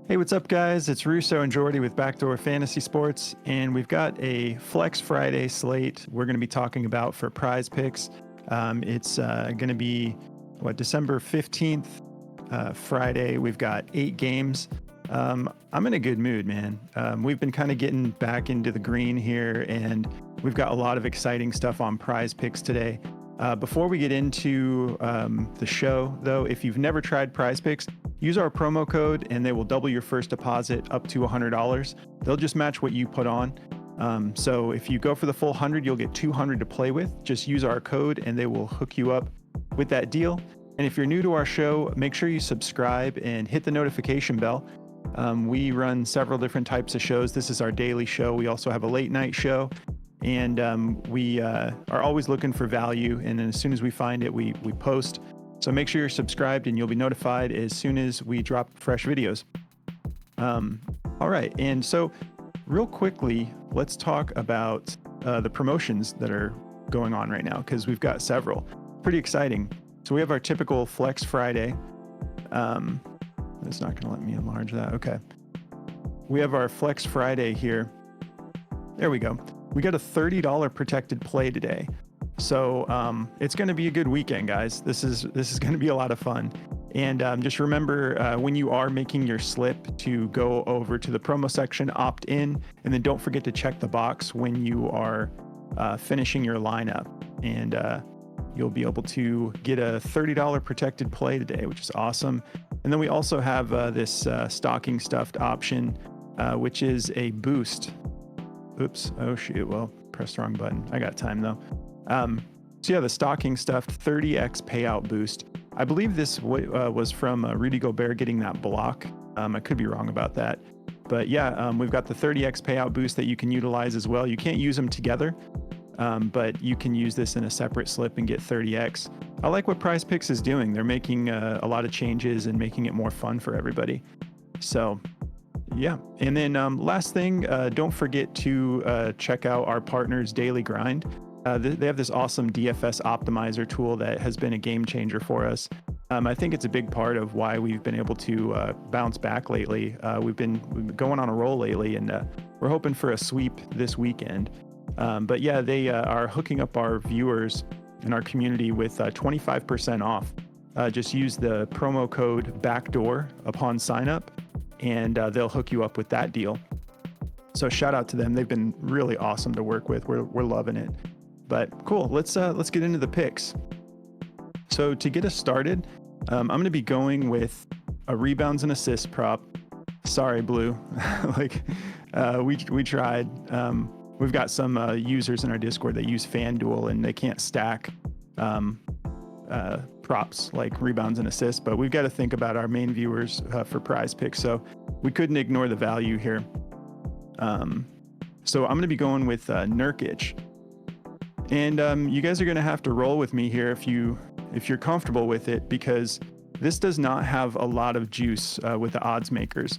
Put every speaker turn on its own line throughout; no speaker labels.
Hey, what's up, guys? It's Russo and Jordy with Backdoor Fantasy Sports, and we've got a Flex Friday slate we're going to be talking about for prize picks. It's going to be, December 15th, Friday. We've got 8 games. I'm in a good mood, man. We've been kind of getting back into the green here, and we've got a lot of exciting stuff on prize picks today. Before we get into the show, though, if you've never tried prize picks, use our promo code and they will double your first deposit up to $100. They'll just match what you put on. So if you go for the full 100, you'll get 200 to play with. Just use our code and they will hook you up with that deal. And if you're new to our show, make sure you subscribe and hit the notification bell. We run several different types of shows. This is our daily show. We also have a late night show. And we are always looking for value. And then as soon as we find it, we post. So make sure you're subscribed and you'll be notified as soon as we drop fresh videos. All right. And so real quickly, let's talk about the promotions that are going on right now, because we've got several. Pretty exciting. So we have our typical Flex Friday. It's not going to let me enlarge that. Okay. We have our Flex Friday here. There we go. We got a $30 protected play today. So it's going to be a good weekend, guys. This is going to be a lot of fun. And just remember when you are making your slip to go over to the promo section, opt in, and then don't forget to check the box when you are finishing your lineup. And you'll be able to get a $30 protected play today, which is awesome. And then we also have this stocking stuffed option, which is a boost. Oops. Oh, shoot. Well, pressed the wrong button. I got time, though. So yeah, the stocking stuffed 30x payout boost. I believe this was from Rudy Gobert getting that block. I could be wrong about that. But yeah, we've got the 30x payout boost that you can utilize as well. You can't use them together, but you can use this in a separate slip and get 30x. I like what Prize Picks is doing. They're making a lot of changes and making it more fun for everybody. So yeah. And then last thing, don't forget to check out our partners' Daily Grind. They have this awesome DFS optimizer tool that has been a game changer for us. I think it's a big part of why we've been able to bounce back lately. We've been going on a roll lately, and we're hoping for a sweep this weekend. But yeah, they are hooking up our viewers in our community with 25% off. Just use the promo code BACKDOOR upon sign up, and they'll hook you up with that deal. So shout out to them. They've been really awesome to work with. We're loving it. But cool, let's get into the picks. So to get us started, I'm going to be going with a rebounds and assists prop. Sorry, Blue. We tried. We've got some users in our Discord that use FanDuel and they can't stack props like rebounds and assists, but we've got to think about our main viewers for prize picks. So we couldn't ignore the value here. So I'm going to be going with Nurkic. And you guys are going to have to roll with me here if you're comfortable with it, because this does not have a lot of juice with the odds makers.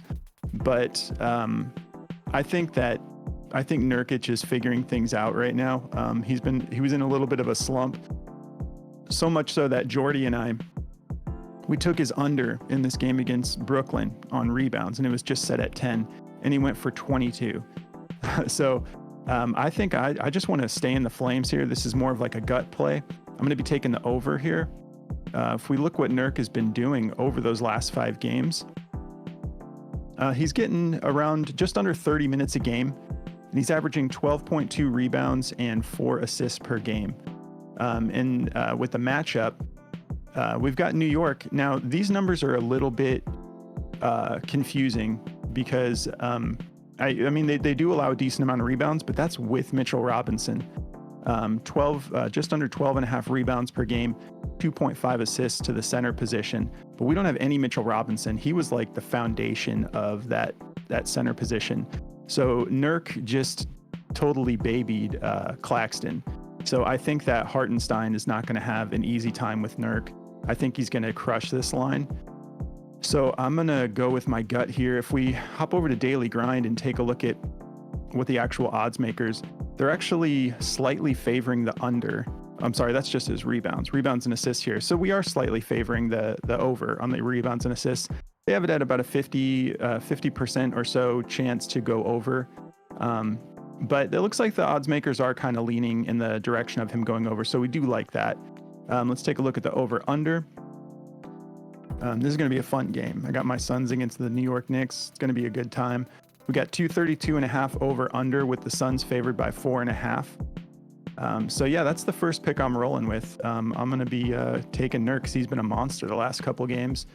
But I think Nurkic is figuring things out right now. He was in a little bit of a slump, so much so that Jordy and we took his under in this game against Brooklyn on rebounds, and it was just set at 10, and he went for 22. So I think I just want to stay in the flames here. This is more of like a gut play. I'm going to be taking the over here. If we look what Nurk has been doing over those last 5 games, he's getting around just under 30 minutes a game, and he's averaging 12.2 rebounds and 4 assists per game. And with the matchup, we've got New York. Now, these numbers are a little bit confusing because I mean, they do allow a decent amount of rebounds, but that's with Mitchell Robinson. 12, just under 12 and a half rebounds per game, 2.5 assists to the center position. But we don't have any Mitchell Robinson. He was like the foundation of that center position. So Nurk just totally babied Claxton. So I think that Hartenstein is not going to have an easy time with Nurk. I think he's going to crush this line. So I'm going to go with my gut here. If we hop over to Daily Grind and take a look at what the actual odds makers, they're actually slightly favoring the under. I'm sorry, that's just his rebounds and assists here. So we are slightly favoring the over on the rebounds and assists. they have it at about a 50% or so chance to go over. But it looks like the odds makers are kind of leaning in the direction of him going over. So we do like that. Let's take a look at the over under. This is going to be a fun game. I got my Suns against the New York Knicks. It's going to be a good time. We got 232.5 over under with the Suns favored by 4.5. So yeah, that's the first pick I'm rolling with. I'm going to be taking Nurk because he's been a monster the last couple games.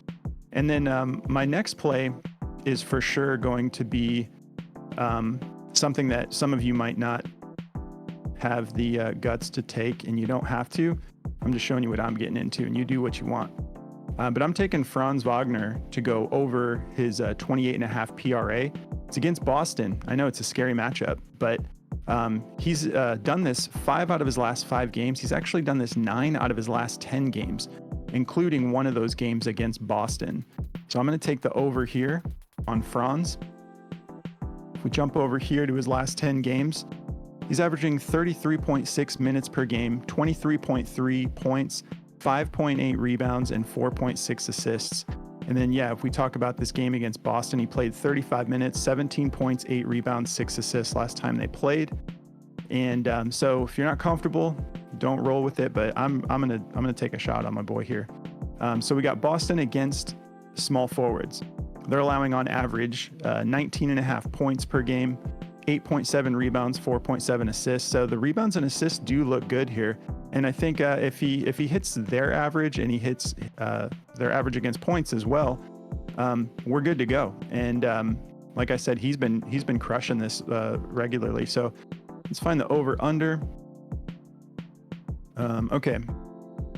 And then my next play is for sure going to be something that some of you might not have the guts to take, and you don't have to. I'm just showing you what I'm getting into, and you do what you want. But I'm taking Franz Wagner to go over his 28.5 PRA. It's against Boston. I know it's a scary matchup, but he's done this 5 out of his last 5 games. He's actually done this 9 out of his last 10 games, including one of those games against Boston. So I'm going to take the over here on Franz. If we jump over here to his last 10 games, he's averaging 33.6 minutes per game, 23.3 points, 5.8 rebounds, and 4.6 assists. And then, yeah, if we talk about this game against Boston, he played 35 minutes, 17 points, 8 rebounds, 6 assists last time they played. And so if you're not comfortable, don't roll with it, but I'm gonna take a shot on my boy here. So we got Boston against small forwards. They're allowing on average 19.5 points per game, 8.7 rebounds, 4.7 assists. So the rebounds and assists do look good here. And I think if he hits their average and he hits their average against points as well, we're good to go. And like I said, he's been crushing this regularly. So let's find the over under. Okay.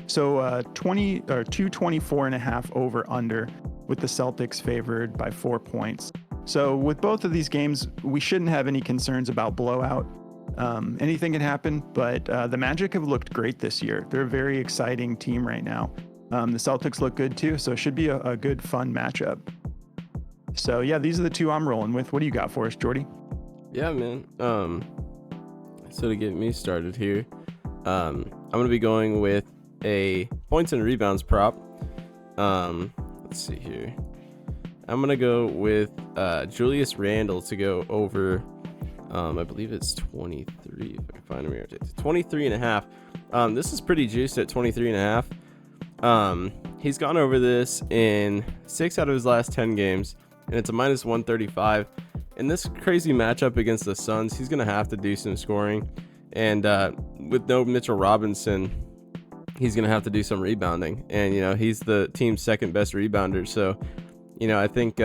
So 224.5 over under with the Celtics favored by 4 points. So with both of these games, we shouldn't have any concerns about blowout. Anything can happen, but the Magic have looked great this year. They're a very exciting team right now. The Celtics look good too, so it should be a good, fun matchup. So yeah, these are the two I'm rolling with. What do you got for us, Jordy?
Yeah, man. So to get me started here, I'm going to be going with a points and rebounds prop. Let's see here. I'm going to go with Julius Randle to go over, I believe it's 23, if I can find him here. 23.5. This is pretty juiced at 23.5. He's gone over this in 6 out of his last 10 games, and it's a minus 135. In this crazy matchup against the Suns, he's going to have to do some scoring. And with no Mitchell Robinson, he's going to have to do some rebounding. And, he's the team's second best rebounder. So, I think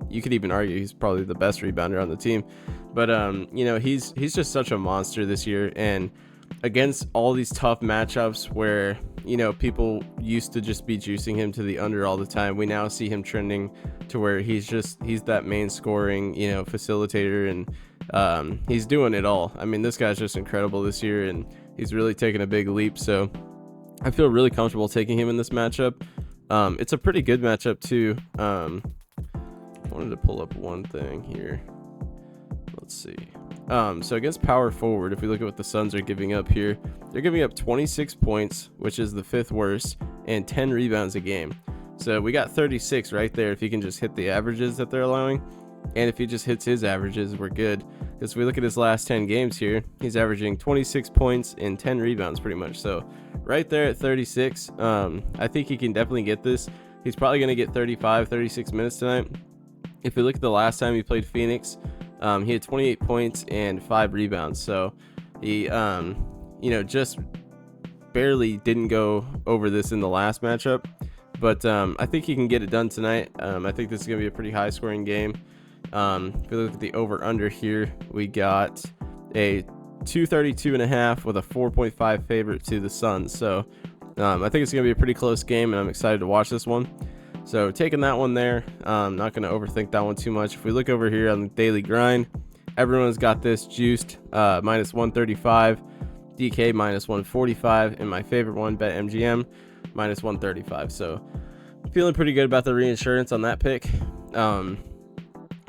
you could even argue he's probably the best rebounder on the team. But, he's just such a monster this year. And against all these tough matchups where, people used to just be juicing him to the under all the time, we now see him trending to where he's that main scoring, facilitator, and he's doing it all. I mean, this guy's just incredible this year, and he's really taken a big leap. So I feel really comfortable taking him in this matchup. It's a pretty good matchup too. I wanted to pull up one thing here. Let's see. So against power forward, if we look at what the Suns are giving up here, they're giving up 26 points, which is the 5th worst, and 10 rebounds a game. So we got 36 right there if he can just hit the averages that they're allowing. And if he just hits his averages, we're good. Because if we look at his last 10 games here, he's averaging 26 points and 10 rebounds pretty much. So right there at 36, I think he can definitely get this. He's probably going to get 35, 36 minutes tonight. If we look at the last time he played Phoenix, he had 28 points and 5 rebounds. So he, just barely didn't go over this in the last matchup. But I think he can get it done tonight. I think this is going to be a pretty high scoring game. If we look at the over under here, we got a 232.5 with a 4.5 favorite to the Suns. So I think it's going to be a pretty close game, and I'm excited to watch this one. So taking that one there, not going to overthink that one too much. If we look over here on the daily grind, everyone's got this juiced minus 135, DK minus 145, and my favorite one, BetMGM, minus 135. So feeling pretty good about the reinsurance on that pick.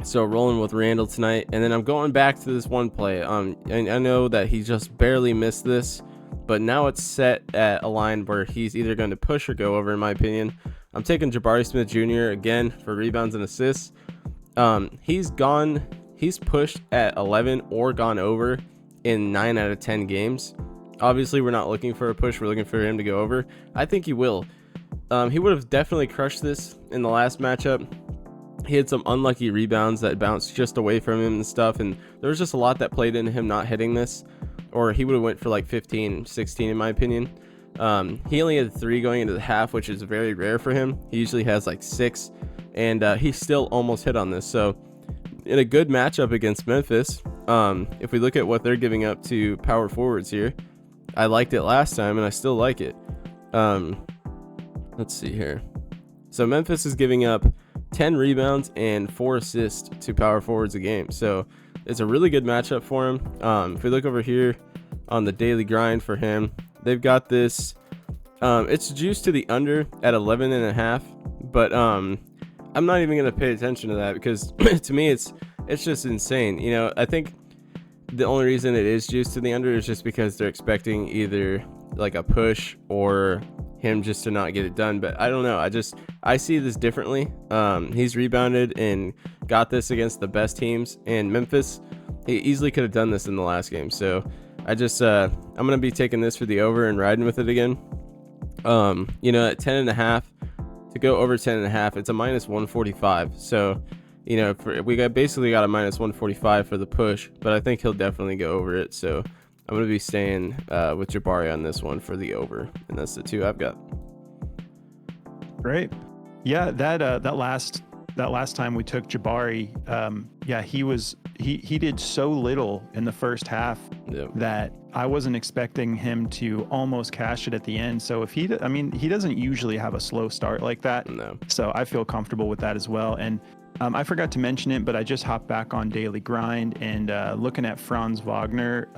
So rolling with Randle tonight. And then I'm going back to this one play. And I know that he just barely missed this, but now it's set at a line where he's either going to push or go over, in my opinion. I'm taking Jabari Smith Jr. again for rebounds and assists. He's pushed at 11 or gone over in 9 out of 10 games. Obviously, we're not looking for a push. We're looking for him to go over. I think he will. He would have definitely crushed this in the last matchup. He had some unlucky rebounds that bounced just away from him and stuff, and there was just a lot that played into him not hitting this, or he would have went for like 15, 16 in my opinion. He only had 3 going into the half, which is very rare for him. He usually has like 6, and he still almost hit on this. So in a good matchup against Memphis, if we look at what they're giving up to power forwards here, I liked it last time and I still like it. Let's see here. So Memphis is giving up 10 rebounds and 4 assists to power forwards a game. So it's a really good matchup for him. If we look over here on the daily grind for him, they've got this. It's juiced to the under at 11.5, but I'm not even gonna pay attention to that because to me it's just insane. You know, I think the only reason it is juiced to the under is just because they're expecting either like a push or him just to not get it done. But I don't know. I see this differently. He's rebounded and got this against the best teams, and Memphis, he easily could have done this in the last game. So I'm gonna be taking this for the over and riding with it again. You know, at 10.5 to go over 10.5, it's a minus 145. So, you know, basically got a minus 145 for the push, but I think he'll definitely go over it. So I'm going to be staying with Jabari on this one for the over, and that's the 2 I've got.
Great. Yeah, that last time we took Jabari, he did so little in the first half that I wasn't expecting him to almost cash it at the end. So he doesn't usually have a slow start like that.
No.
So I feel comfortable with that as well. And I forgot to mention it, but I just hopped back on Daily Grind and looking at Franz Wagner.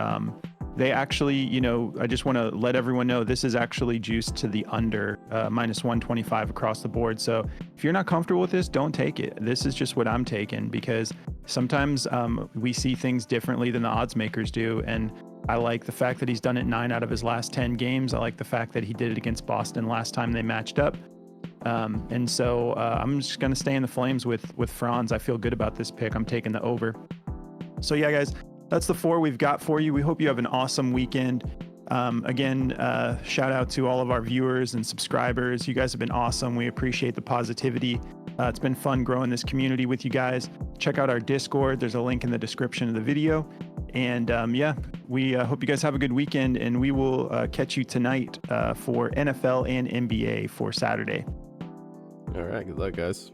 They actually, you know, I just want to let everyone know this is actually juiced to the under, minus 125 across the board. So if you're not comfortable with this, don't take it. This is just what I'm taking because sometimes we see things differently than the odds makers do. And I like the fact that he's done it 9 out of his last 10 games. I like the fact that he did it against Boston last time they matched up. And so I'm just going to stay in the flames with Franz. I feel good about this pick. I'm taking the over. So yeah, guys, that's the 4 we've got for you. We hope you have an awesome weekend. Again, shout out to all of our viewers and subscribers. You guys have been awesome. We appreciate the positivity. It's been fun growing this community with you guys. Check out our Discord. There's a link in the description of the video. And we hope you guys have a good weekend, and we will catch you tonight for NFL and NBA for Saturday.
All right. Good luck, guys.